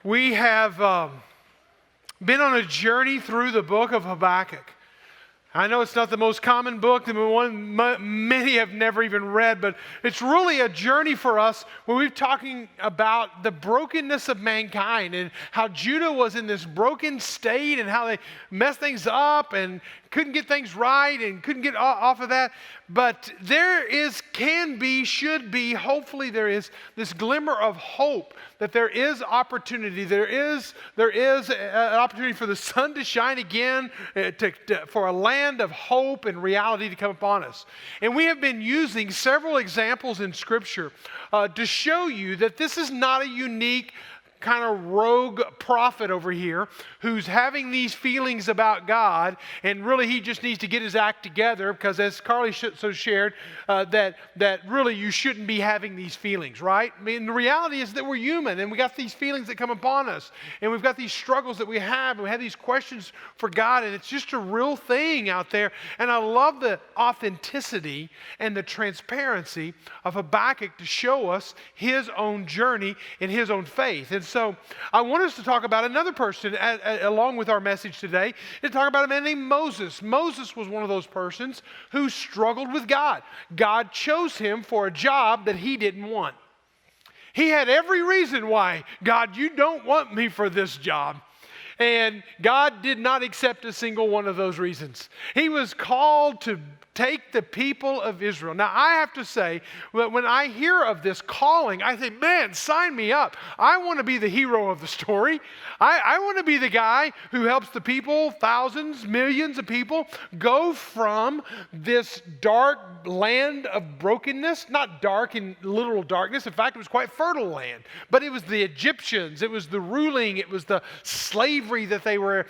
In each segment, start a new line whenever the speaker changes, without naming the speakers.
We have been on a journey through the book of Habakkuk. I know it's not the most common book, the one many have never even read, but it's really a journey for us where we're talking about the brokenness of mankind and how Judah was in this broken state and how they messed things up and couldn't get things right and couldn't get off of that. But there is, can be, should be, hopefully there is this glimmer of hope that there is opportunity. There is an opportunity for the sun to shine again, for a land of hope and reality to come upon us. And we have been using several examples in Scripture to show you that this is not a unique kind of rogue prophet over here who's having these feelings about God, and really he just needs to get his act together, because as Carly shared, that really you shouldn't be having these feelings, right? I mean, the reality is that we're human, and we got these feelings that come upon us, and we've got these struggles that we have, and we have these questions for God, and it's just a real thing out there. And I love the authenticity and the transparency of Habakkuk to show us his own journey and his own faith. And so I want us to talk about another person along with our message today, and talk about a man named Moses. Moses was one of those persons who struggled with God. God chose him for a job that he didn't want. He had every reason why, God, you don't want me for this job. And God did not accept a single one of those reasons. He was called to take the people of Israel. Now, I have to say, when I hear of this calling, I think, man, sign me up. I want to be the hero of the story. I want to be the guy who helps the people, thousands, millions of people, go from this dark land of brokenness, not dark in literal darkness. In fact, it was quite fertile land. But it was the Egyptians, it was the ruling, it was the slavery that they were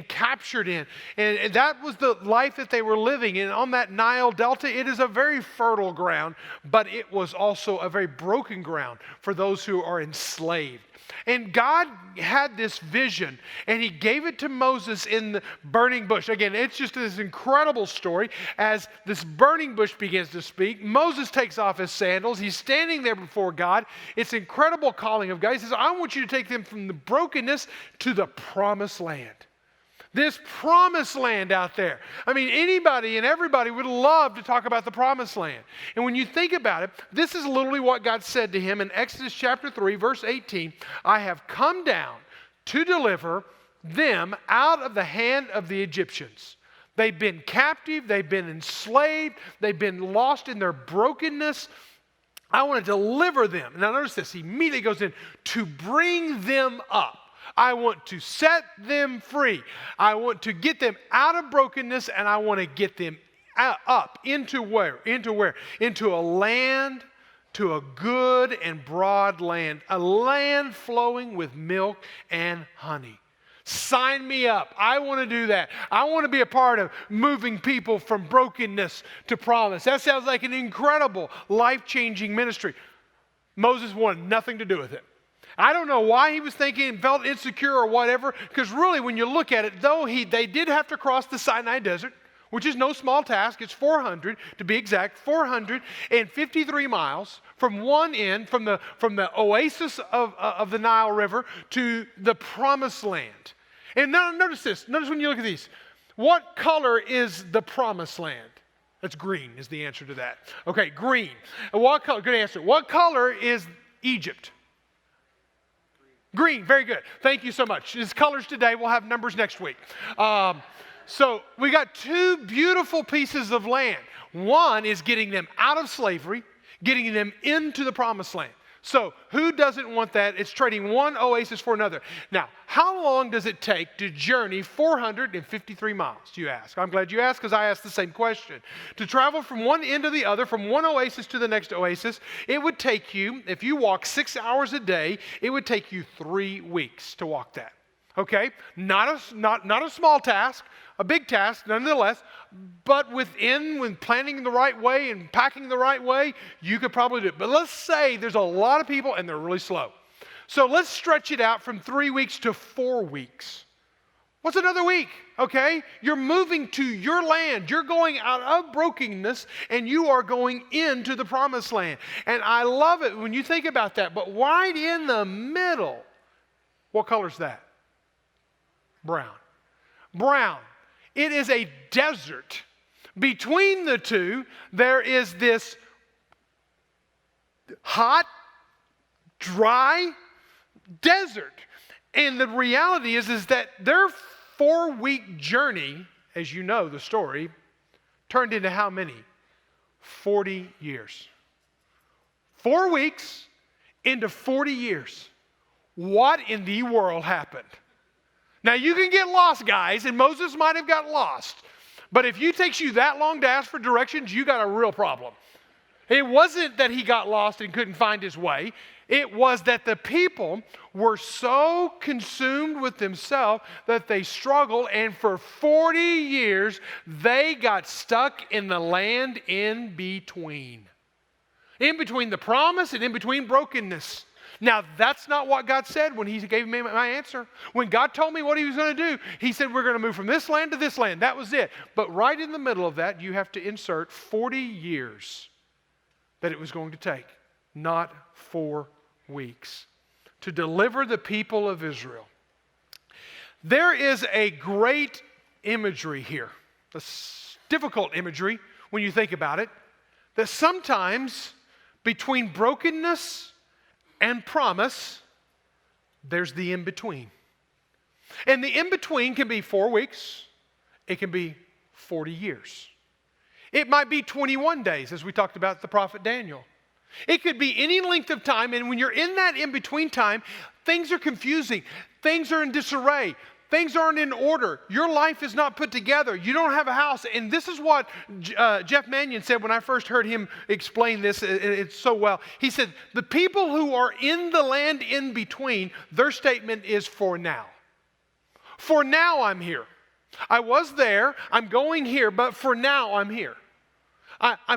captured in. And that was the life that they were living in. On that Nile Delta, it is a very fertile ground, but it was also a very broken ground for those who are enslaved. And God had this vision, and he gave it to Moses in the burning bush. Again, it's just this incredible story. As this burning bush begins to speak, Moses takes off his sandals. He's standing there before God. It's an incredible calling of God. He says, I want you to take them from the brokenness to the promised land. This promised land out there. I mean, anybody and everybody would love to talk about the promised land. And when you think about it, this is literally what God said to him in Exodus chapter 3, verse 18. I have come down to deliver them out of the hand of the Egyptians. They've been captive, they've been enslaved, they've been lost in their brokenness. I want to deliver them. Now notice this, he immediately goes in to bring them up. I want to set them free. I want to get them out of brokenness, and I want to get them up into where? Into a land, to a good and broad land, a land flowing with milk and honey. Sign me up. I want to do that. I want to be a part of moving people from brokenness to promise. That sounds like an incredible, life-changing ministry. Moses wanted nothing to do with it. I don't know why he was thinking and felt insecure or whatever, because really when you look at it, though they did have to cross the Sinai Desert, which is no small task. It's 400, to be exact, 453 miles from one end, from the oasis of the Nile River to the promised land. And now notice this. Notice when you look at these. What color is the promised land? That's green is the answer to that. Okay, green. And what color? Good answer. What color is Egypt? Green, very good. Thank you so much. It's colors today. We'll have numbers next week. So we got two beautiful pieces of land. One is getting them out of slavery, getting them into the promised land. So who doesn't want that? It's trading one oasis for another. Now, how long does it take to journey 453 miles, do you ask? I'm glad you asked, because I asked the same question. To travel from one end to the other, from one oasis to the next oasis, it would take you, if you walk 6 hours a day, it would take you 3 weeks to walk that. Okay? Not a small task, a big task nonetheless, but when planning the right way and packing the right way, you could probably do it. But let's say there's a lot of people and they're really slow. So let's stretch it out from 3 weeks to 4 weeks. What's another week? Okay? You're moving to your land. You're going out of brokenness and you are going into the promised land. And I love it when you think about that. But right in the middle What color is that? Brown. Brown. It is a desert. Between the two, there is this hot, dry desert. And the reality is that their 4-week journey, as you know the story, turned into how many? 40 years. 4 weeks into 40 years. What in the world happened? Now you can get lost, guys, and Moses might have got lost. But if it takes you that long to ask for directions, you got a real problem. It wasn't that he got lost and couldn't find his way. It was that the people were so consumed with themselves that they struggled, and for 40 years, they got stuck in the land in between. In between the promise and in between brokenness. Now, that's not what God said when he gave me my answer. When God told me what he was going to do, he said, we're going to move from this land to this land. That was it. But right in the middle of that, you have to insert 40 years that it was going to take, not 4 weeks, to deliver the people of Israel. There is a great imagery here, a difficult imagery when you think about it, that sometimes between brokenness and promise, there's the in-between. And the in-between can be 4 weeks. It can be 40 years. It might be 21 days, as we talked about the prophet Daniel. It could be any length of time, and when you're in that in-between time, things are confusing. Things are in disarray. Things aren't in order. Your life is not put together. You don't have a house. And this is what Jeff Manion said when I first heard him explain this. It's so well. He said, the people who are in the land in between, their statement is for now. For now I'm here. I was there. I'm going here. But for now I'm here.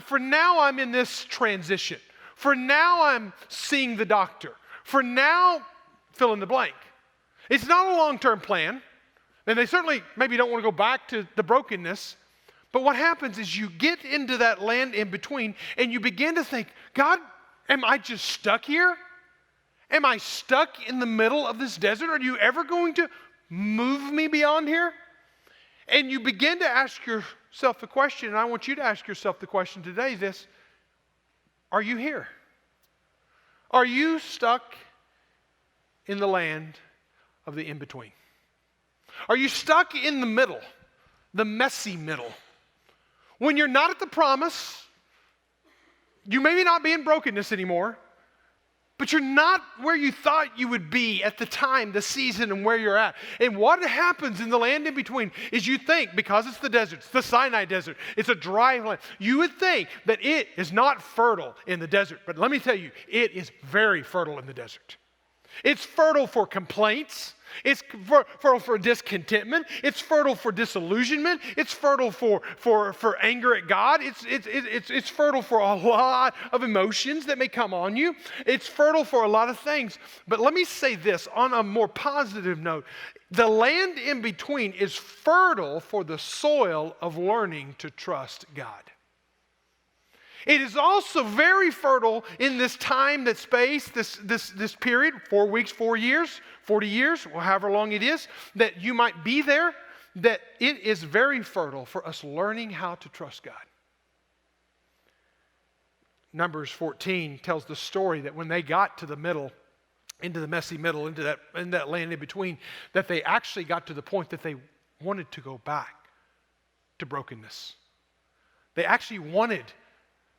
For now I'm in this transition. For now I'm seeing the doctor. For now, fill in the blank. It's not a long-term plan, and they certainly maybe don't want to go back to the brokenness, but what happens is you get into that land in between, and you begin to think, God, am I just stuck here? Am I stuck in the middle of this desert? Are you ever going to move me beyond here? And you begin to ask yourself the question, and I want you to ask yourself the question today, this, are you here? Are you stuck in the land of the in-between? Are you stuck in the middle, the messy middle? When you're not at the promise, you may not be in brokenness anymore, but you're not where you thought you would be at the time, the season, and where you're at. And what happens in the land in between is you think, because it's the desert, it's the Sinai desert, it's a dry land, you would think that it is not fertile in the desert. But let me tell you, it is very fertile in the desert. It's fertile for complaints. It's fertile for discontentment. It's fertile for disillusionment. It's fertile for anger at God. It's fertile for a lot of emotions that may come on you. It's fertile for a lot of things. But let me say this on a more positive note. The land in between is fertile for the soil of learning to trust God. It is also very fertile in this time, that space, this period, 4 weeks, 4 years, 40 years, or however long it is, that you might be there, that it is very fertile for us learning how to trust God. Numbers 14 tells the story that when they got to the middle, into the messy middle, in that land in between, that they actually got to the point that they wanted to go back to brokenness. They actually wanted.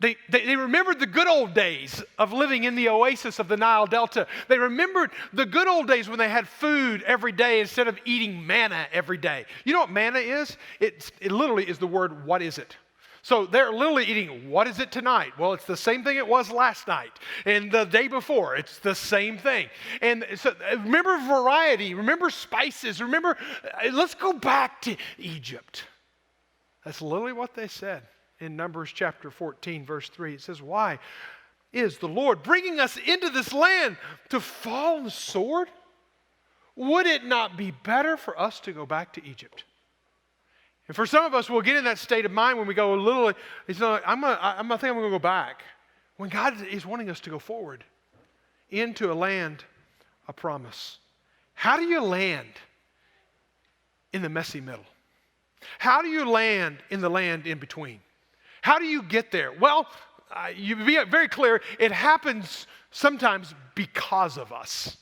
They remembered the good old days of living in the oasis of the Nile Delta. They remembered the good old days when they had food every day instead of eating manna every day. You know what manna is? It literally is the word, what is it? So they're literally eating, what is it tonight? Well, it's the same thing it was last night. And the day before, it's the same thing. And so remember variety, remember spices, remember, let's go back to Egypt. That's literally what they said. In Numbers chapter 14, verse 3, it says, why is the Lord bringing us into this land to fall on the sword? Would it not be better for us to go back to Egypt? And for some of us, we'll get in that state of mind when we go a little, it's not, I'm going to go back. When God is wanting us to go forward into a land of promise. How do you land in the messy middle? How do you land in the land in between? How do you get there? Well, you be very clear, it happens sometimes because of us.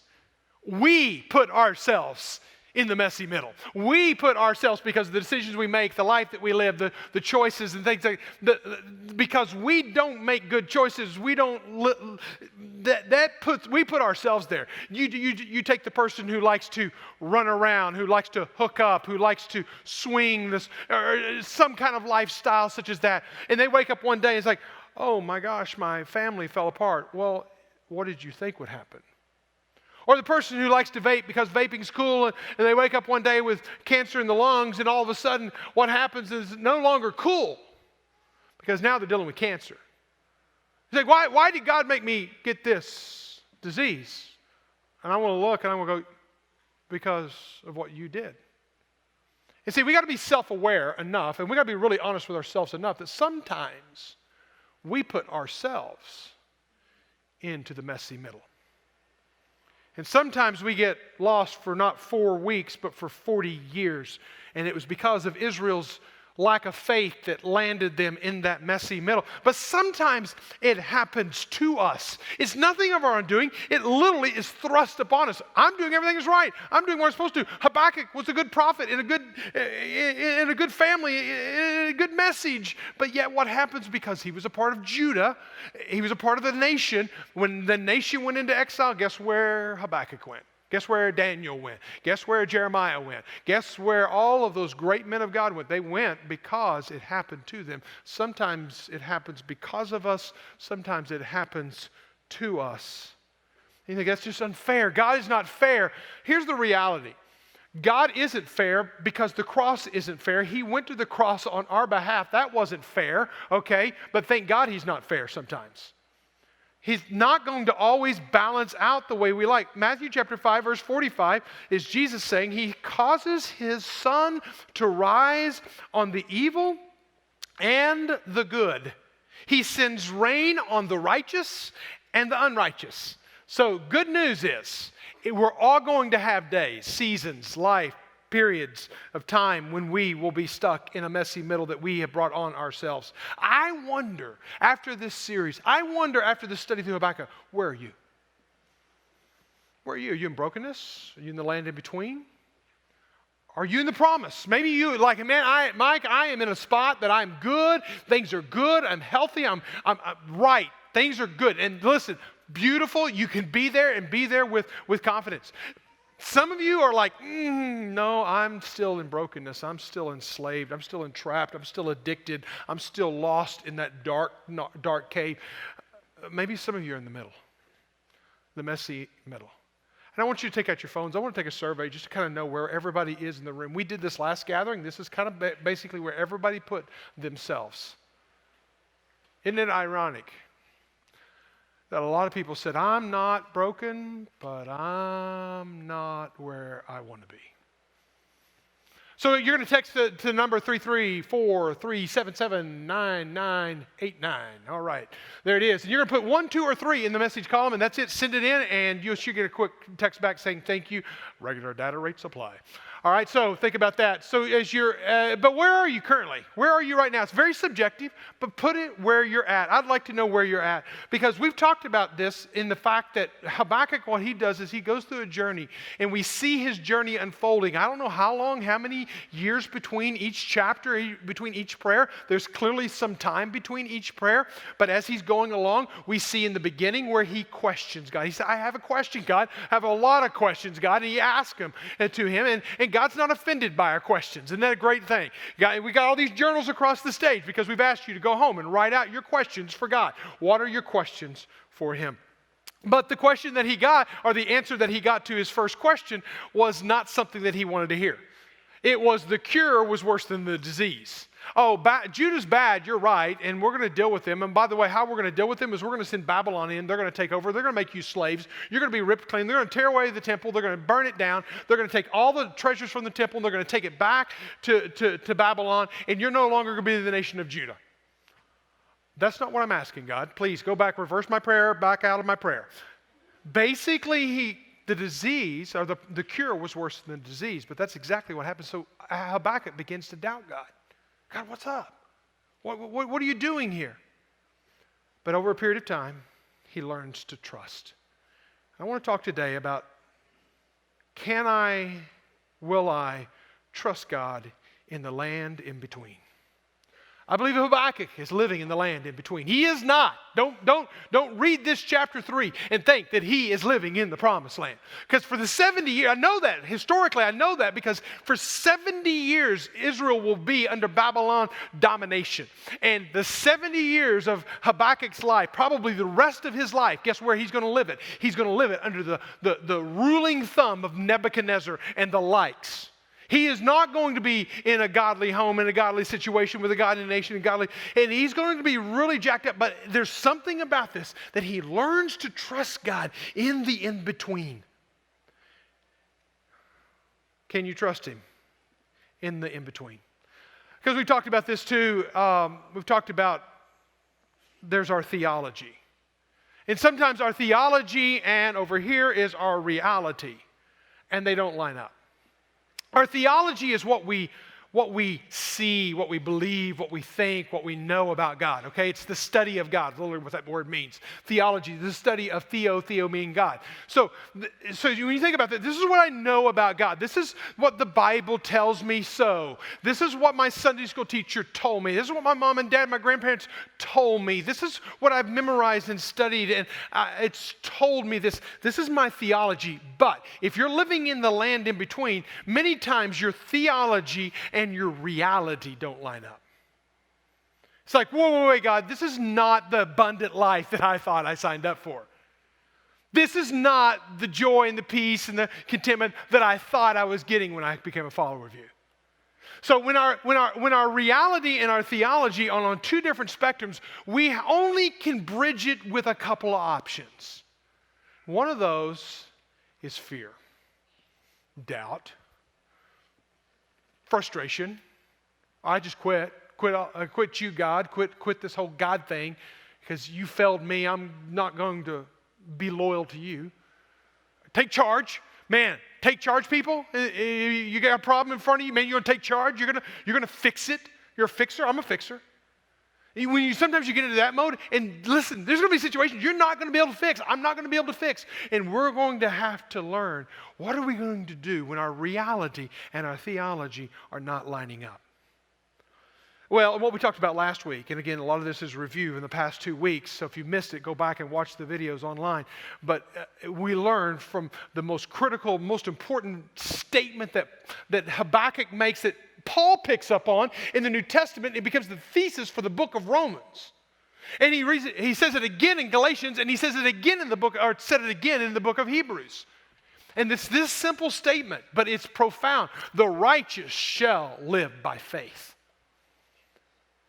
We put ourselves in the messy middle. We put ourselves, because of the decisions we make, the life that we live, the choices and things like that, because we don't make good choices, we put ourselves there. You take the person who likes to run around, who likes to hook up, who likes to swing this, or some kind of lifestyle such as that, and they wake up one day and it's like, oh my gosh, my family fell apart. Well, what did you think would happen? Or the person who likes to vape because vaping's cool, and they wake up one day with cancer in the lungs, and all of a sudden what happens is no longer cool because now they're dealing with cancer. It's like, why did God make me get this disease? And I want to look and I want to go, because of what you did. And see, we got to be self-aware enough, and we got to be really honest with ourselves enough that sometimes we put ourselves into the messy middle. And sometimes we get lost for not 4 weeks, but for 40 years. And it was because of Israel's lack of faith that landed them in that messy middle. But sometimes it happens to us. It's nothing of our undoing. It literally is thrust upon us. I'm doing everything is right. I'm doing what I'm supposed to. Habakkuk was a good prophet in a good family, in a good message. But yet what happens, because he was a part of Judah, he was a part of the nation. When the nation went into exile, guess where Habakkuk went? Guess where Daniel went? Guess where Jeremiah went? Guess where all of those great men of God went? They went because it happened to them. Sometimes it happens because of us. Sometimes it happens to us. You think that's just unfair. God is not fair. Here's the reality. God isn't fair because the cross isn't fair. He went to the cross on our behalf. That wasn't fair, okay? But thank God he's not fair sometimes. He's not going to always balance out the way we like. Matthew chapter 5, verse 45 is Jesus saying he causes his sun to rise on the evil and the good. He sends rain on the righteous and the unrighteous. So good news is we're all going to have days, seasons, life, periods of time when we will be stuck in a messy middle that we have brought on ourselves. I wonder, after this series, after this study through Habakkuk, where are you? Where are you? Are you in brokenness? Are you in the land in between? Are you in the promise? Maybe you, like, man, Mike, I am in a spot that I'm good. Things are good. I'm healthy. I'm right. Things are good. And listen, beautiful. You can be there and be there with confidence. Some of you are like, no, I'm still in brokenness. I'm still enslaved. I'm still entrapped. I'm still addicted. I'm still lost in that dark cave. Maybe some of you are in the middle, the messy middle. And I want you to take out your phones. I want to take a survey just to kind of know where everybody is in the room. We did this last gathering. This is kind of basically where everybody put themselves. Isn't it ironic that a lot of people said, I'm not broken, but I'm not where I want to be? So you're going to text to number 334-377-9989. All right, there it is. And you're going to put 1, 2, or 3 in the message column, and that's it. Send it in, and you should get a quick text back saying thank you. Regular data rates apply. All right, so think about that. So but where are you currently? Where are you right now? It's very subjective, but put it where you're at. I'd like to know where you're at, because we've talked about this in the fact that Habakkuk, what he does is he goes through a journey, and we see his journey unfolding. I don't know how long, how many years between each chapter, between each prayer. There's clearly some time between each prayer, but as he's going along, we see in the beginning where he questions God. He said, I have a question, God. I have a lot of questions, God. And he asks him to him, and God's not offended by our questions. Isn't that a great thing? We got all these journals across the stage because we've asked you to go home and write out your questions for God. What are your questions for him? But the question that he got, or the answer that he got to his first question, was not something that he wanted to hear. It was the cure was worse than the disease. Oh, Judah's bad, you're right, and we're going to deal with them. And by the way, how we're going to deal with them is we're going to send Babylon in. They're going to take over. They're going to make you slaves. You're going to be ripped clean. They're going to tear away the temple. They're going to burn it down. They're going to take all the treasures from the temple, and they're going to take it back to Babylon, and you're no longer going to be the nation of Judah. That's not what I'm asking, God. Please go back, reverse my prayer, back out of my prayer. Basically, he the disease, or the cure was worse than the disease, but that's exactly what happened. So Habakkuk begins to doubt God. God, what's up? What are you doing here? But over a period of time, he learns to trust. I want to talk today about, will I trust God in the land in between? I believe Habakkuk is living in the land in between. He is not. Don't read this chapter 3 and think that he is living in the promised land. Because for the 70 years, I know that. Historically, I know that because for 70 years, Israel will be under Babylon domination. And the 70 years of Habakkuk's life, probably the rest of his life, guess where he's going to live it? He's going to live it under the ruling thumb of Nebuchadnezzar and the likes. He is not going to be in a godly home, in a godly situation with a godly nation, and he's going to be really jacked up. But there's something about this that he learns to trust God in the in-between. Can you trust him in the in-between? Because we talked about this too. We've talked about there's our theology. And sometimes our theology and over here is our reality. And they don't line up. Our theology is what we see, what we believe, what we think, what we know about God, okay? It's the study of God, literally what that word means. Theology, the study of theo meaning God. So when you think about that, this is what I know about God. This is what the Bible tells me so. This is what my Sunday school teacher told me. This is what my mom and dad, my grandparents told me. This is what I've memorized and studied, and it's told me this. This is my theology. But if you're living in the land in between, many times your theology and your reality don't line up. It's like, wait, God, this is not the abundant life that I thought I signed up for. This is not the joy and the peace and the contentment that I thought I was getting when I became a follower of you. So when our reality and our theology are on two different spectrums, we only can bridge it with a couple of options. One of those is fear, doubt, frustration. I just quit you, God. Quit this whole God thing because you failed me. I'm not going to be loyal to you. Take charge. Man, take charge, people. You got a problem in front of you. Man, you're going to take charge. You're going to fix it. You're a fixer. I'm a fixer. Sometimes you get into that mode, and listen, there's going to be situations you're not going to be able to fix. I'm not going to be able to fix. And we're going to have to learn, what are we going to do when our reality and our theology are not lining up? Well, what we talked about last week, and again, a lot of this is review in the past 2 weeks, so if you missed it, go back and watch the videos online. But we learned from the most critical, most important statement that Habakkuk makes that Paul picks up on in the New Testament. It becomes the thesis for the book of Romans. And he says it again in Galatians, and he says it again in the book, or said it again in the book of Hebrews. And it's this simple statement, but it's profound. The righteous shall live by faith.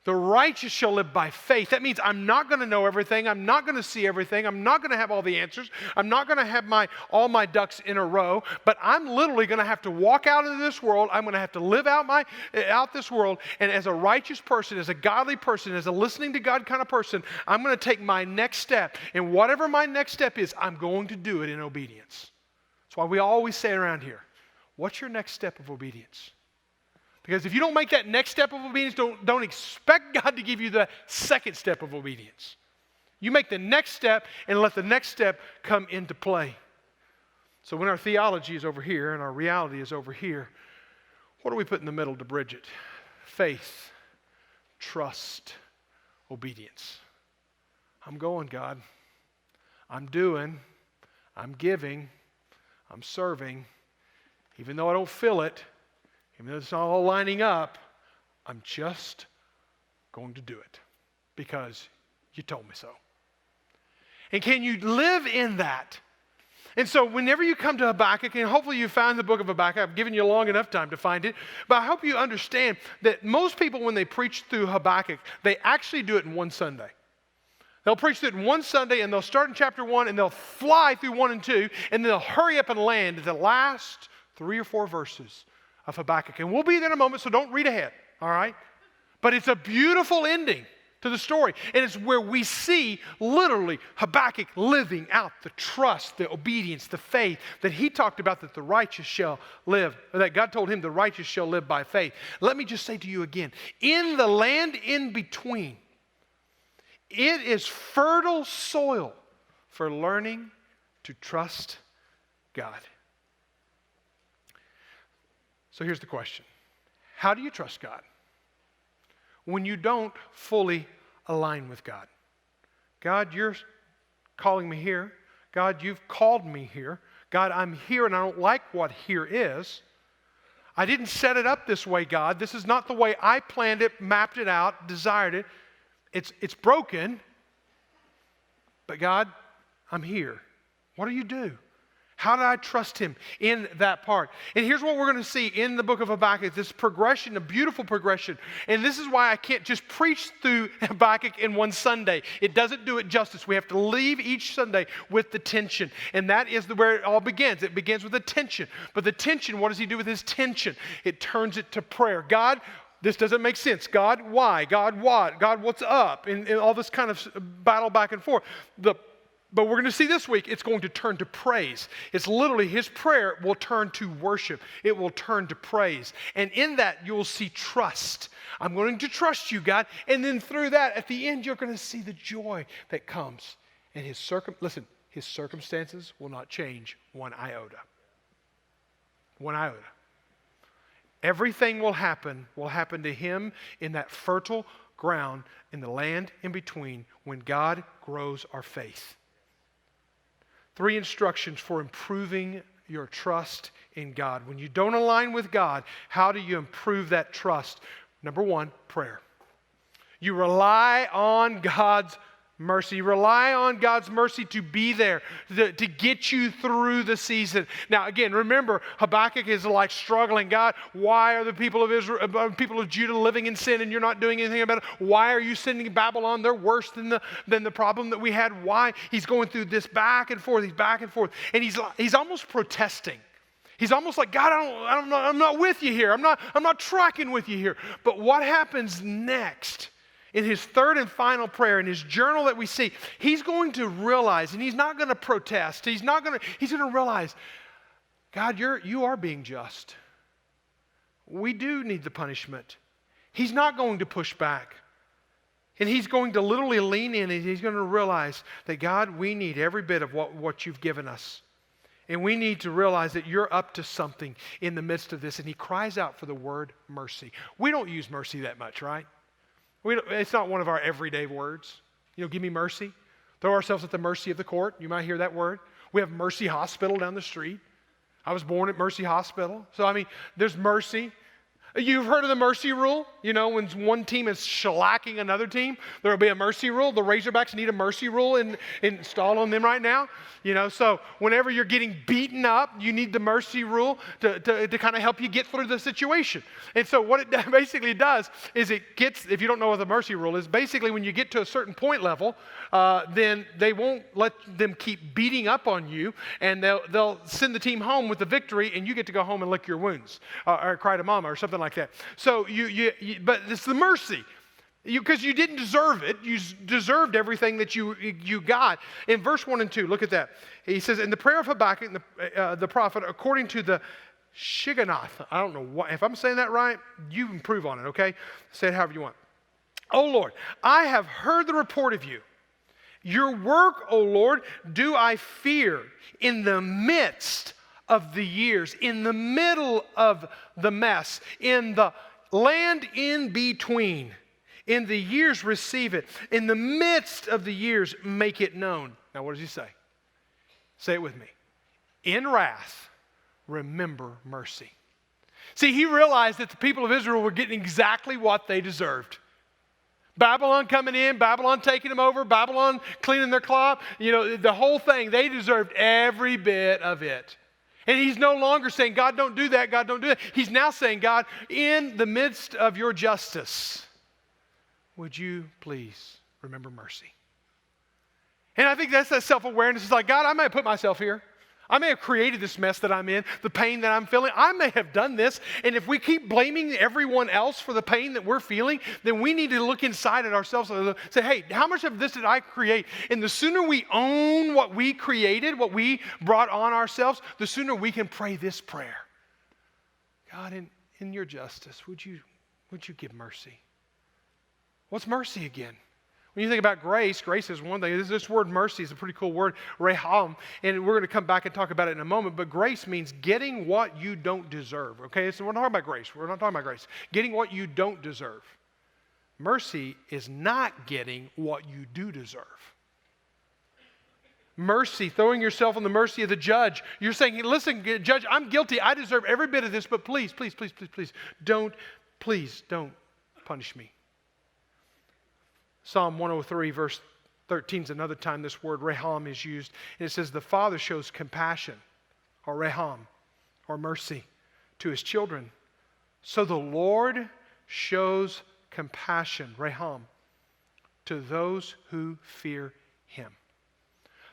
The righteous shall live by faith. That means I'm not going to know everything. I'm not going to see everything. I'm not going to have all the answers. I'm not going to have all my ducks in a row. But I'm literally going to have to walk out into this world. I'm going to have to live out this world. And as a righteous person, as a godly person, as a listening to God kind of person, I'm going to take my next step. And whatever my next step is, I'm going to do it in obedience. That's why we always say around here, what's your next step of obedience? Because if you don't make that next step of obedience, don't expect God to give you the second step of obedience. You make the next step and let the next step come into play. So when our theology is over here and our reality is over here, what do we put in the middle to bridge it? Faith, trust, obedience. I'm going, God. I'm doing. I'm giving. I'm serving. Even though I don't feel it, even though it's not all lining up, I'm just going to do it because you told me so. And can you live in that? And so whenever you come to Habakkuk, and hopefully you found the book of Habakkuk, I've given you long enough time to find it, but I hope you understand that most people, when they preach through Habakkuk, they actually do it in one Sunday. They'll preach it in one Sunday, and they'll start in chapter 1, and they'll fly through 1 and 2, and they'll hurry up and land at the last 3 or 4 verses of Habakkuk. And we'll be there in a moment, so don't read ahead, all right? But it's a beautiful ending to the story. And it's where we see literally Habakkuk living out the trust, the obedience, the faith that he talked about, that the righteous shall live, or that God told him the righteous shall live by faith. Let me just say to you again, in the land in between, it is fertile soil for learning to trust God. So here's the question. How do you trust God when you don't fully align with God? God, you're calling me here. God, you've called me here. God, I'm here and I don't like what here is. I didn't set it up this way, God. This is not the way I planned it, mapped it out, desired it. It's broken. But God, I'm here. What do you do? How do I trust him in that part? And here's what we're going to see in the book of Habakkuk, this progression, a beautiful progression. And this is why I can't just preach through Habakkuk in one Sunday. It doesn't do it justice. We have to leave each Sunday with the tension. And that is where it all begins. It begins with the tension. But the tension, what does he do with his tension? It turns it to prayer. God, this doesn't make sense. God, why? God, what? God, what's up? And all this kind of battle back and forth. But we're going to see this week, it's going to turn to praise. It's literally his prayer will turn to worship. It will turn to praise. And in that, you will see trust. I'm going to trust you, God. And then through that, at the end, you're going to see the joy that comes. And his circumstances will not change one iota. One iota. Everything will happen to him in that fertile ground in the land in between when God grows our faith. 3 instructions for improving your trust in God. When you don't align with God, how do you improve that trust? Number 1, prayer. You rely on God's mercy. Rely on God's mercy to be there, to get you through the season. Now, again, remember, Habakkuk is like struggling. God, why are the people of Israel, people of Judah living in sin and you're not doing anything about it? Why are you sending Babylon? They're worse than the problem that we had. Why? He's going through this back and forth. He's back and forth. And he's almost protesting. He's almost like, God, I'm not with you here. I'm not tracking with you here. But what happens next? In his 3rd and final prayer, in his journal that we see, he's going to realize, and he's not going to protest. He's going to realize, God, you are being just. We do need the punishment. He's not going to push back. And he's going to literally lean in and he's going to realize that, God, we need every bit of what you've given us. And we need to realize that you're up to something in the midst of this. And he cries out for the word mercy. We don't use mercy that much, right? It's not one of our everyday words. Give me mercy. Throw ourselves at the mercy of the court. You might hear that word. We have Mercy Hospital down the street. I was born at Mercy Hospital. So, there's mercy. You've heard of the mercy rule? When one team is shellacking another team, there will be a mercy rule. The Razorbacks need a mercy rule installed on them right now. So whenever you're getting beaten up, you need the mercy rule to kind of help you get through the situation. And so what it basically does is if you don't know what the mercy rule is, basically when you get to a certain point level, then they won't let them keep beating up on you, and they'll send the team home with the victory, and you get to go home and lick your wounds or cry to mama or something like that. So but it's the mercy. Because you didn't deserve it. You deserved everything that you got. In verse 1 and 2, look at that. He says, in the prayer of Habakkuk, the prophet, according to the Shigionoth. I don't know if I'm saying that right. You improve on it, okay? Say it however you want. Oh Lord, I have heard the report of you. Your work, O Lord, do I fear in the midst of the years, in the middle of the mess, in the land in between. In the years, receive it. In the midst of the years, make it known. Now, what does he say? Say it with me. In wrath, remember mercy. See, he realized that the people of Israel were getting exactly what they deserved. Babylon coming in, Babylon taking them over, Babylon cleaning their cloth. The whole thing, they deserved every bit of it. And he's no longer saying, God, don't do that, God, don't do that. He's now saying, God, in the midst of your justice, would you please remember mercy? And I think that's that self-awareness. It's like, God, I might put myself here. I may have created this mess that I'm in, the pain that I'm feeling. I may have done this. And if we keep blaming everyone else for the pain that we're feeling, then we need to look inside at ourselves and say, hey, how much of this did I create? And the sooner we own what we created, what we brought on ourselves, the sooner we can pray this prayer. God, in your justice, would you give mercy? What's mercy again? When you think about grace, grace is one thing. This word mercy is a pretty cool word, reham, and we're going to come back and talk about it in a moment, but grace means getting what you don't deserve, okay? So we're not talking about grace. We're not talking about grace. Getting what you don't deserve. Mercy is not getting what you do deserve. Mercy, throwing yourself on the mercy of the judge. You're saying, hey, listen, judge, I'm guilty. I deserve every bit of this, but please don't punish me. Psalm 103, verse 13 is another time this word reham is used. And it says, the Father shows compassion, or reham, or mercy, to his children. So the Lord shows compassion, reham, to those who fear him.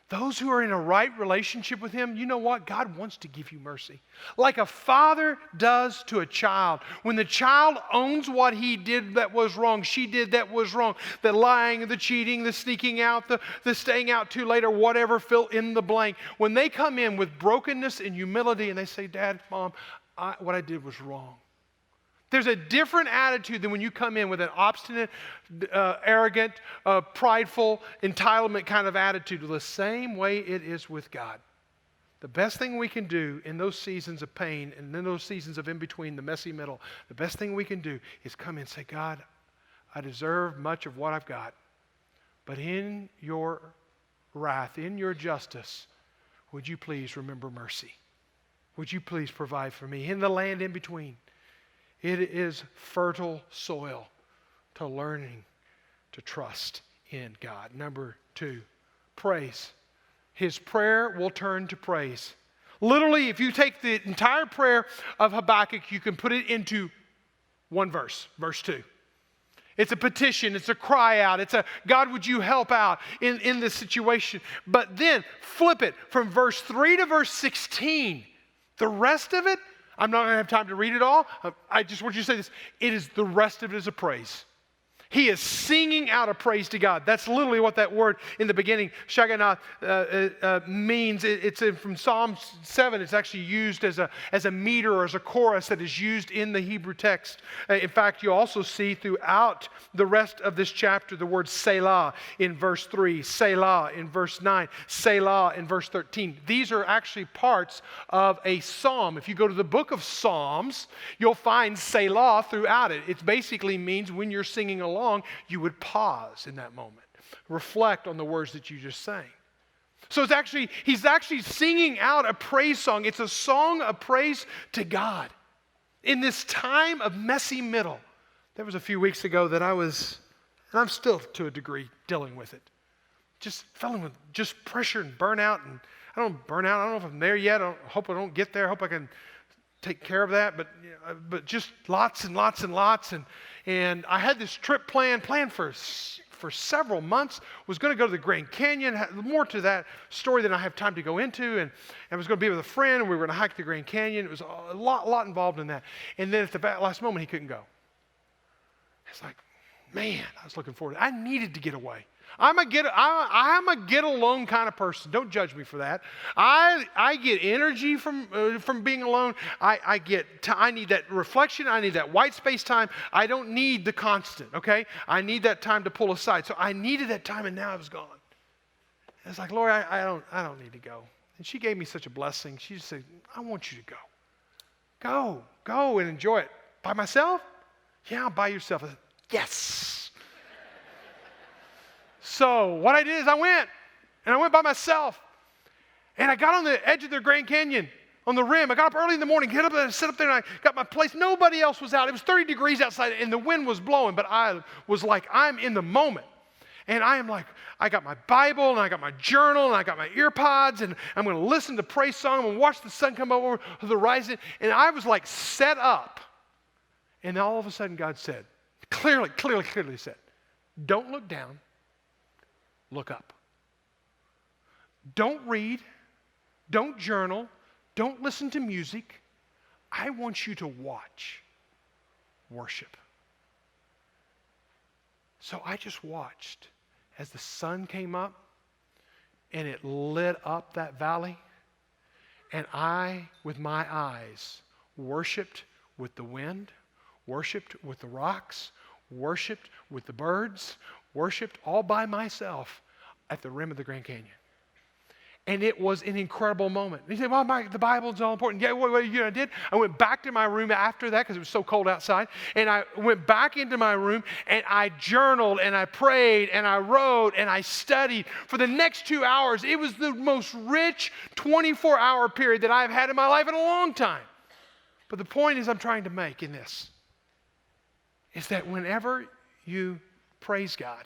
Those who are in a right relationship with him, you know what? God wants to give you mercy. Like a father does to a child. When the child owns what he did that was wrong, she did that was wrong, the lying, the cheating, the sneaking out, the staying out too late, or whatever, fill in the blank. When they come in with brokenness and humility and they say, Dad, Mom, what I did was wrong. There's a different attitude than when you come in with an obstinate, arrogant, prideful, entitlement kind of attitude. The same way it is with God. The best thing we can do in those seasons of pain and in those seasons of in between, the messy middle, the best thing we can do is come in and say, God, I deserve much of what I've got. But in your wrath, in your justice, would you please remember mercy? Would you please provide for me in the land in between? It is fertile soil to learning to trust in God. Number 2, praise. His prayer will turn to praise. Literally, if you take the entire prayer of Habakkuk, you can put it into one verse, verse 2. It's a petition. It's a cry out. It's a, God, would you help out in this situation? But then flip it from verse 3 to verse 16. The rest of it, I'm not going to have time to read it all. I just want you to say this. The rest of it is a praise. He is singing out a praise to God. That's literally what that word in the beginning, Shaganath, means. It's from Psalm 7. It's actually used as a meter or as a chorus that is used in the Hebrew text. In fact, you also see throughout the rest of this chapter the word Selah in verse 3, Selah in verse 9, Selah in verse 13. These are actually parts of a psalm. If you go to the book of Psalms, you'll find Selah throughout it. It basically means when you're singing along, you would pause in that moment. Reflect on the words that you just sang. So he's actually singing out a praise song. It's a song of praise to God. In this time of messy middle, there was a few weeks ago that and I'm still to a degree dealing with it. Just feeling with just pressure and burnout. And I don't burn out. I don't know if I'm there yet. I hope I don't get there. I hope I can take care of that. But just lots and lots and lots. And I had this trip planned for several months. Was going to go to the Grand Canyon. More to that story than I have time to go into. And I was going to be with a friend, and we were going to hike the Grand Canyon. It was a lot involved in that. And then at the last moment, he couldn't go. It's like, man, I was looking forward to it. I needed to get away. I'm a get alone kind of person. Don't judge me for that. I get energy from being alone. I need that reflection. I need that white space time. I don't need the constant. Okay, I need that time to pull aside. So I needed that time, and now it was gone. And it's like, Lord, I don't need to go. And she gave me such a blessing. She just said, I want you to go. Go and enjoy it by myself. Yeah, by yourself. I said, yes. So what I did is I went by myself. And I got on the edge of the Grand Canyon, on the rim. I got up early in the morning, get up there, sit up there, and I got my place. Nobody else was out. It was 30 degrees outside, and the wind was blowing, but I was like, I'm in the moment. And I am like, I got my Bible, and I got my journal, and I got my ear pods, and I'm going to listen to praise song. I'm going to watch the sun come over the horizon. And I was like set up. And then all of a sudden God said, clearly said, don't look down. Look up. Don't read. Don't journal. Don't listen to music. I want you to watch worship. So I just watched as the sun came up and it lit up that valley. And I, with my eyes, worshiped with the wind, worshiped with the rocks, worshiped with the birds, worshiped all by myself at the rim of the Grand Canyon. And it was an incredible moment. And you say, well, the Bible's all important. Yeah, what you know, I did? I went back to my room after that because it was so cold outside. And I went back into my room and I journaled and I prayed and I wrote and I studied for the next 2 hours. It was the most rich 24-hour period that I've had in my life in a long time. But the point is I'm trying to make in this is that whenever you praise God,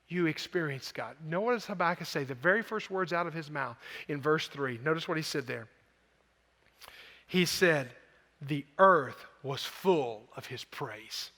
you experience God. Know what does Habakkuk say? The very first words out of his mouth in verse 3. Notice what he said there. He said, the earth was full of his praise.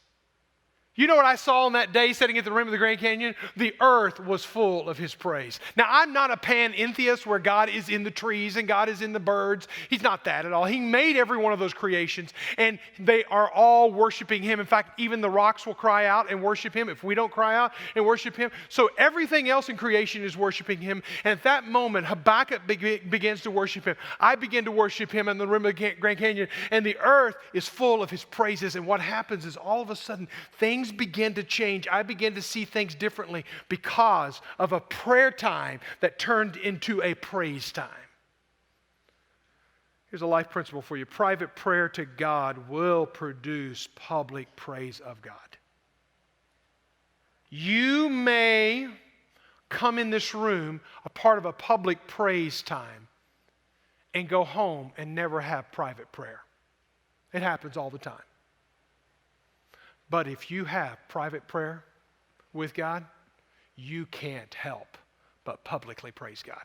You know what I saw on that day sitting at the rim of the Grand Canyon? The earth was full of his praise. Now, I'm not a panentheist where God is in the trees and God is in the birds. He's not that at all. He made every one of those creations and they are all worshiping him. In fact, even the rocks will cry out and worship him if we don't cry out and worship him. So everything else in creation is worshiping him. And at that moment, Habakkuk begins to worship him. I begin to worship him in the rim of the Grand Canyon. And the earth is full of his praises. And what happens is all of a sudden, things begin to change. I begin to see things differently because of a prayer time that turned into a praise time. Here's a life principle for you. Private prayer to God will produce public praise of God. You may come in this room a part of a public praise time and go home and never have private prayer. It happens all the time. But if you have private prayer with God, you can't help but publicly praise God.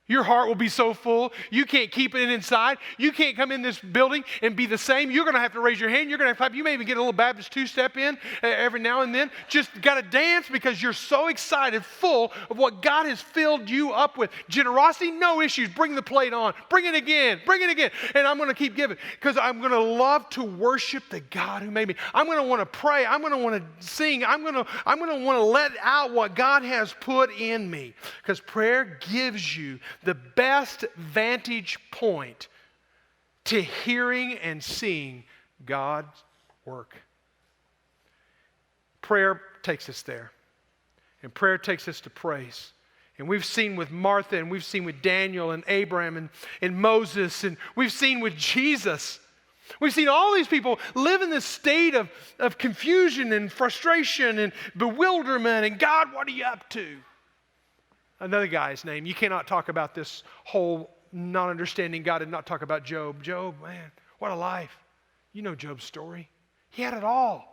Your heart will be so full, you can't keep it inside. You can't come in this building and be the same. You're going to have to raise your hand. You're going to have to clap. You may even get a little Baptist two-step in every now and then. Just got to dance because you're so excited, full of what God has filled you up with. Generosity, no issues. Bring the plate on. Bring it again. Bring it again. And I'm going to keep giving because I'm going to love to worship the God who made me. I'm going to want to pray. I'm going to want to sing. I'm going to want to let out what God has put in me because prayer gives you the best vantage point to hearing and seeing God's work. Prayer takes us there. And prayer takes us to praise. And we've seen with Martha, and we've seen with Daniel and Abraham and Moses, and we've seen with Jesus. We've seen all these people live in this state of confusion and frustration and bewilderment. And God, what are you up to? Another guy's name. You cannot talk about this whole not understanding God and not talk about Job. Job, man, what a life. You know Job's story. He had it all.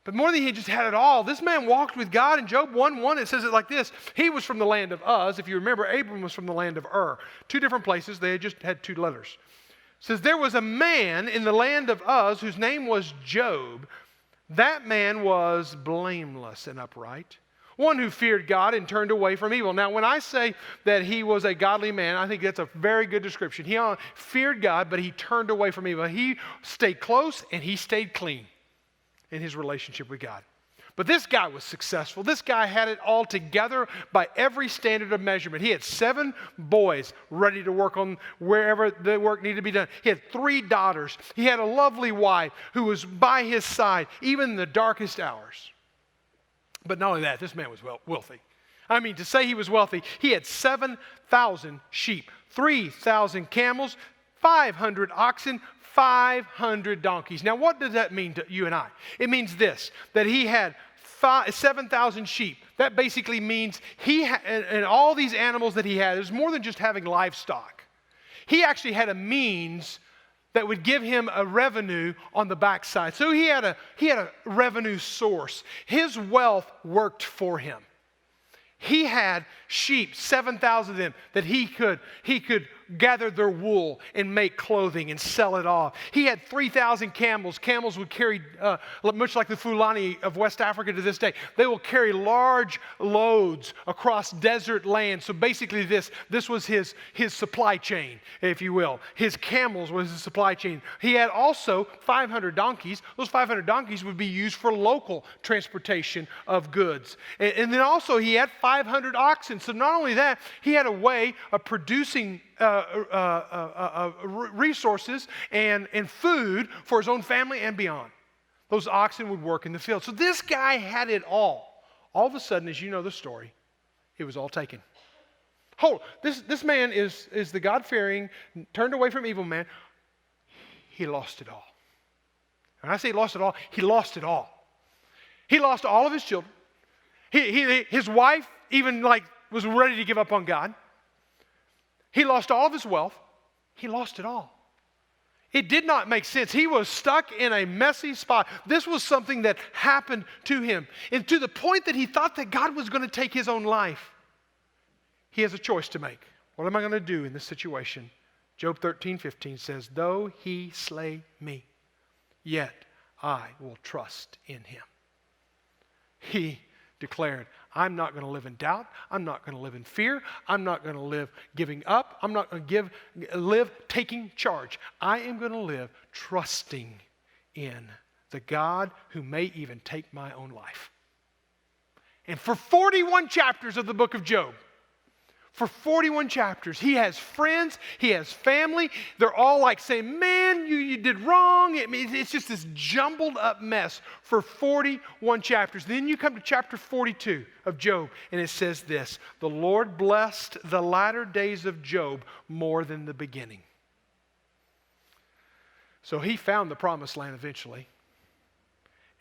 But more than he just had it all, this man walked with God. In Job 1:1, it says it like this. He was from the land of Uz. If you remember, Abram was from the land of Ur. Two different places. They just had two letters. It says, there was a man in the land of Uz whose name was Job. That man was blameless and upright, one who feared God and turned away from evil. Now, when I say that he was a godly man, I think that's a very good description. He feared God, but he turned away from evil. He stayed close and he stayed clean in his relationship with God. But this guy was successful. This guy had it all together by every standard of measurement. He had 7 boys ready to work on wherever the work needed to be done. He had 3 daughters. He had a lovely wife who was by his side, even in the darkest hours. But not only that, this man was wealthy. I mean, to say he was wealthy, he had 7,000 sheep, 3,000 camels, 500 oxen, 500 donkeys. Now, what does that mean to you and I? It means this, that he had 7,000 sheep. That basically means and all these animals that he had, it was more than just having livestock. He actually had a means that would give him a revenue on the backside. So he had a revenue source. His wealth worked for him. He had sheep, 7,000 of them, that he could gather their wool and make clothing and sell it off. He had 3,000 camels. Camels would carry, much like the Fulani of West Africa to this day, they will carry large loads across desert land. So basically this was his supply chain, if you will. His camels was his supply chain. He had also 500 donkeys. Those 500 donkeys would be used for local transportation of goods. And then also he had 500 oxen. So not only that, he had a way of producing resources and food for his own family and beyond. Those oxen would work in the field. So this guy had it all. All of a sudden, as you know the story, it was all taken. Hold, this man is the God-fearing, turned away from evil man. He lost it all. When I say lost it all, he lost it all. He lost all of his children. His wife even was ready to give up on God. He lost all of his wealth. He lost it all. It did not make sense. He was stuck in a messy spot. This was something that happened to him. And to the point that he thought that God was going to take his own life. He has a choice to make. What am I going to do in this situation? Job 13:15 says, though he slay me, yet I will trust in him. He declared, I'm not going to live in doubt. I'm not going to live in fear. I'm not going to live giving up. I'm not going to live taking charge. I am going to live trusting in the God who may even take my own life. And for 41 chapters of the book of Job, for 41 chapters, he has friends, he has family. They're all saying, man, you did wrong. It's just this jumbled up mess for 41 chapters. Then you come to chapter 42 of Job, and it says this, the Lord blessed the latter days of Job more than the beginning. So he found the promised land eventually.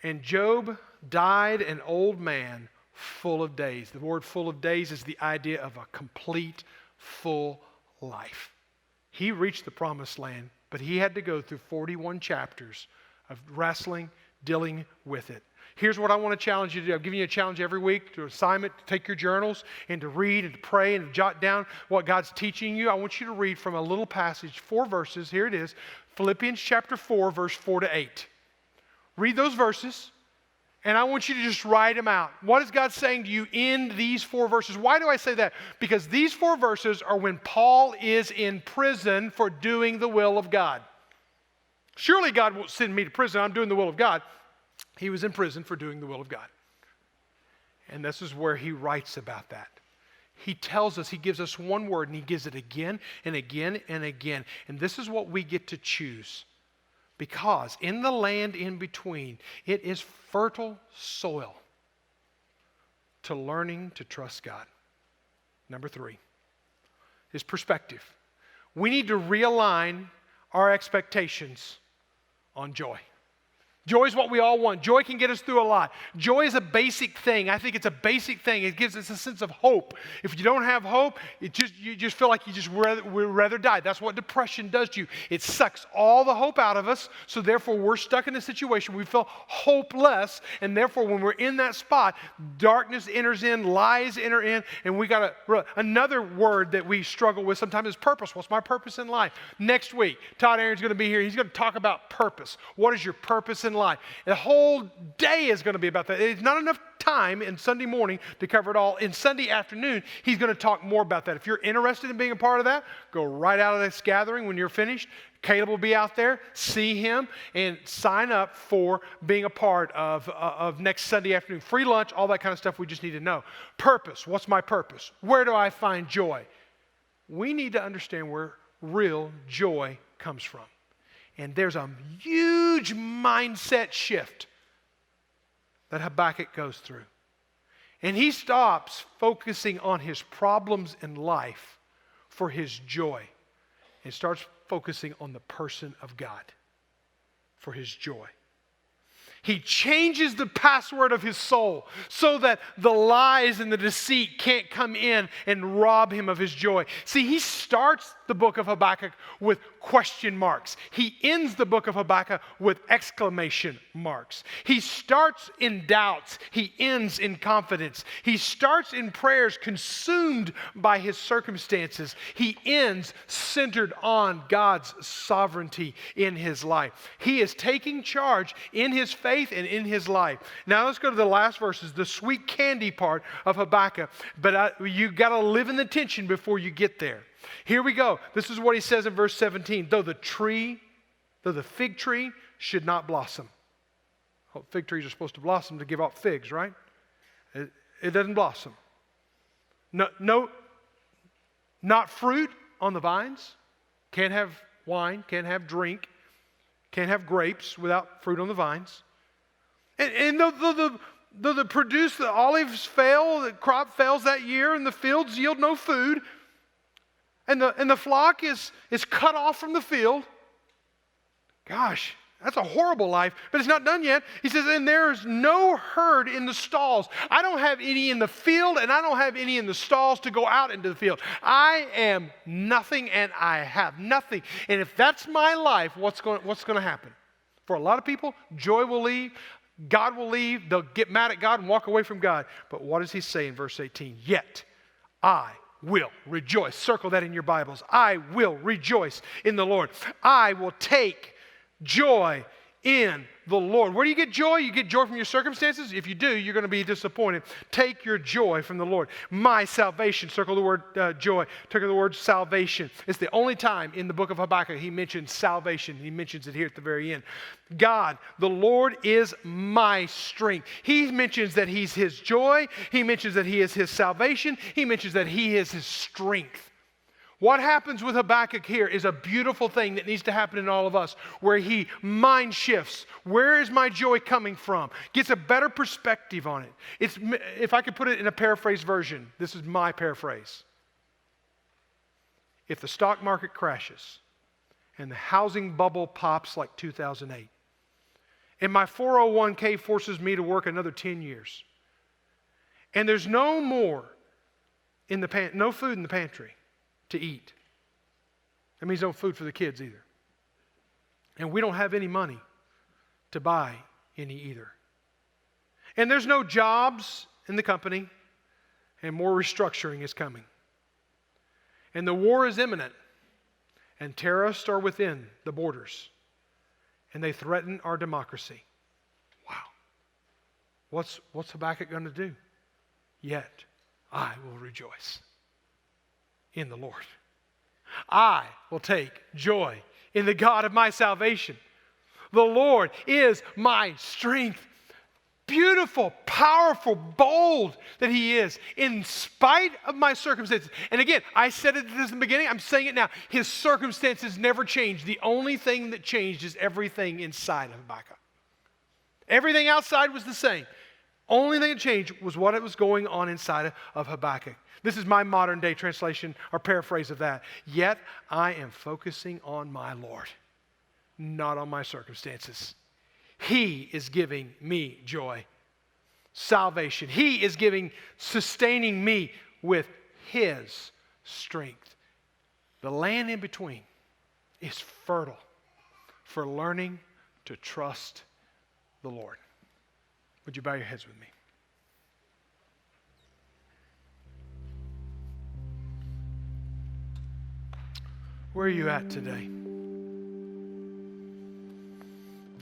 And Job died an old man, full of days. The word full of days is the idea of a complete, full life. He reached the promised land, but he had to go through 41 chapters of wrestling, dealing with it. Here's what I want to challenge you to do. I'm giving you a challenge every week to assignment, to take your journals and to read and to pray and to jot down what God's teaching you. I want you to read from a little passage, 4 verses. Here it is, Philippians chapter 4, verse 4 to 8. Read those verses. And I want you to just write them out. What is God saying to you in these 4 verses? Why do I say that? Because these 4 verses are when Paul is in prison for doing the will of God. Surely God won't send me to prison. I'm doing the will of God. He was in prison for doing the will of God. And this is where he writes about that. He tells us, he gives us one word, and he gives it again and again and again. And this is what we get to choose. Because in the land in between, it is fertile soil to learning to trust God. Number 3 is perspective. We need to realign our expectations on joy. Joy is what we all want. Joy can get us through a lot. Joy is a basic thing. I think it's a basic thing. It gives us a sense of hope. If you don't have hope, you just feel like you just would rather die. That's what depression does to you. It sucks all the hope out of us, so therefore we're stuck in a situation we feel hopeless, and therefore when we're in that spot, darkness enters in, lies enter in, and we got another word that we struggle with sometimes is purpose. What's my purpose in life? Next week, Todd Aaron's going to be here. He's going to talk about purpose. What is your purpose in life? The whole day is going to be about that. It's not enough time in Sunday morning to cover it all. In Sunday afternoon, he's going to talk more about that. If you're interested in being a part of that, go right out of this gathering when you're finished. Caleb will be out there. See him and sign up for being a part of next Sunday afternoon. Free lunch, all that kind of stuff we just need to know. Purpose. What's my purpose? Where do I find joy? We need to understand where real joy comes from. And there's a huge mindset shift that Habakkuk goes through. And he stops focusing on his problems in life for his joy and starts focusing on the person of God for his joy. He changes the password of his soul so that the lies and the deceit can't come in and rob him of his joy. See, he starts the book of Habakkuk with question marks. He ends the book of Habakkuk with exclamation marks. He starts in doubts. He ends in confidence. He starts in prayers consumed by his circumstances. He ends centered on God's sovereignty in his life. He is taking charge in his faith and in his life. Now let's go to the last verses, the sweet candy part of Habakkuk. But you got to live in the tension before you get there. Here we go. This is what he says in verse 17. Though the fig tree should not blossom. Oh, fig trees are supposed to blossom to give out figs, right? It doesn't blossom. No, not fruit on the vines. Can't have wine, can't have drink, can't have grapes without fruit on the vines. And though the olives fail, the crop fails that year, and the fields yield no food, and the flock is cut off from the field. Gosh, that's a horrible life, but it's not done yet. He says, and there's no herd in the stalls. I don't have any in the field, and I don't have any in the stalls to go out into the field. I am nothing, and I have nothing. And if that's my life, what's going to happen? For a lot of people, joy will leave. God will leave. They'll get mad at God and walk away from God. But what does he say in verse 18? Yet I will rejoice. Circle that in your Bibles. I will rejoice in the Lord. I will take joy in the Lord. Where do you get joy? You get joy from your circumstances? If you do, you're going to be disappointed. Take your joy from the Lord. My salvation. Circle the word joy. Circle the word salvation. It's the only time in the book of Habakkuk he mentions salvation. He mentions it here at the very end. God, the Lord is my strength. He mentions that he's his joy. He mentions that he is his salvation. He mentions that he is his strength. What happens with Habakkuk here is a beautiful thing that needs to happen in all of us, where he mind shifts. Where is my joy coming from? Gets a better perspective on it. If I could put it in a paraphrase version, this is my paraphrase. If the stock market crashes and the housing bubble pops like 2008, and my 401k forces me to work another 10 years, and there's no more no food in the pantry to eat. That means no food for the kids either. And we don't have any money to buy any either. And there's no jobs in the company, and more restructuring is coming. And the war is imminent, and terrorists are within the borders, and they threaten our democracy. Wow. What's Habakkuk going to do? Yet I will rejoice in the Lord. I will take joy in the God of my salvation. The Lord is my strength. Beautiful, powerful, bold that he is in spite of my circumstances. And again, I said it in the beginning, I'm saying it now. His circumstances never changed. The only thing that changed is everything inside of Habakkuk. Everything outside was the same. Only thing that changed was what was going on inside of Habakkuk. This is my modern day translation or paraphrase of that. Yet I am focusing on my Lord, not on my circumstances. He is giving me joy, salvation. He is sustaining me with his strength. The land in between is fertile for learning to trust the Lord. Would you bow your heads with me? Where are you at today?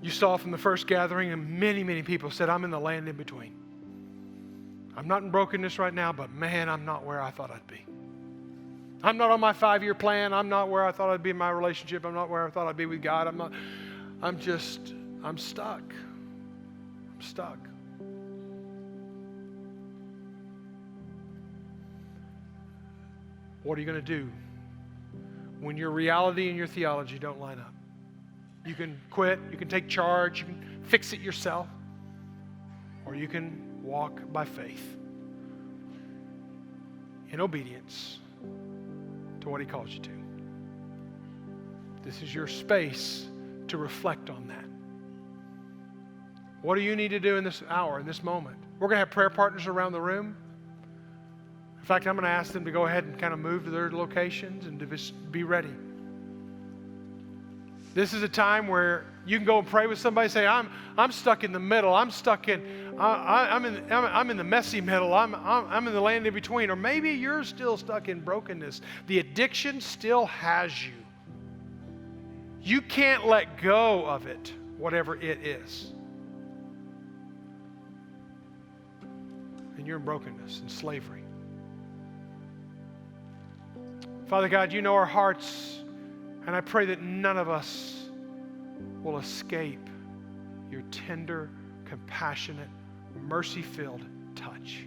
You saw from the first gathering, and many, many people said, I'm in the land in between. I'm not in brokenness right now, but man, I'm not where I thought I'd be. I'm not on my 5-year plan. I'm not where I thought I'd be in my relationship. I'm not where I thought I'd be with God. I'm stuck. I'm stuck. What are you going to do when your reality and your theology don't line up? You can quit, you can take charge, you can fix it yourself, or you can walk by faith in obedience to what he calls you to. This is your space to reflect on that. What do you need to do in this hour, in this moment? We're going to have prayer partners around the room. In fact, I'm going to ask them to go ahead and kind of move to their locations and to just be ready. This is a time where you can go and pray with somebody. Say, I'm stuck in the middle. I'm in the messy middle. I'm in the land in between. Or maybe you're still stuck in brokenness. The addiction still has you. You can't let go of it, whatever it is. And you're in brokenness and slavery. Father God, you know our hearts, and I pray that none of us will escape your tender, compassionate, mercy-filled touch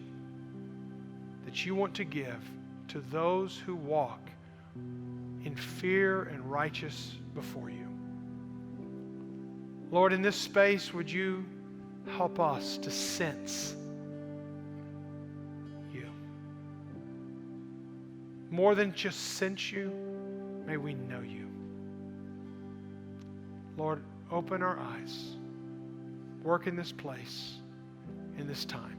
that you want to give to those who walk in fear and righteous before you. Lord, in this space, would you help us to sense you? More than just sense you, may we know you. Lord, open our eyes. Work in this place, in this time.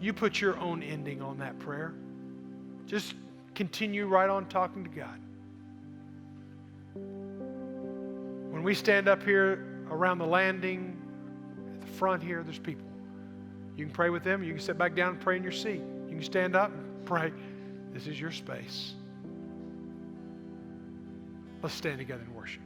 You put your own ending on that prayer. Just continue right on talking to God. When we stand up here around the landing, at the front here, there's people. You can pray with them. You can sit back down and pray in your seat. You can stand up and pray. This is your space. Let's stand together and worship.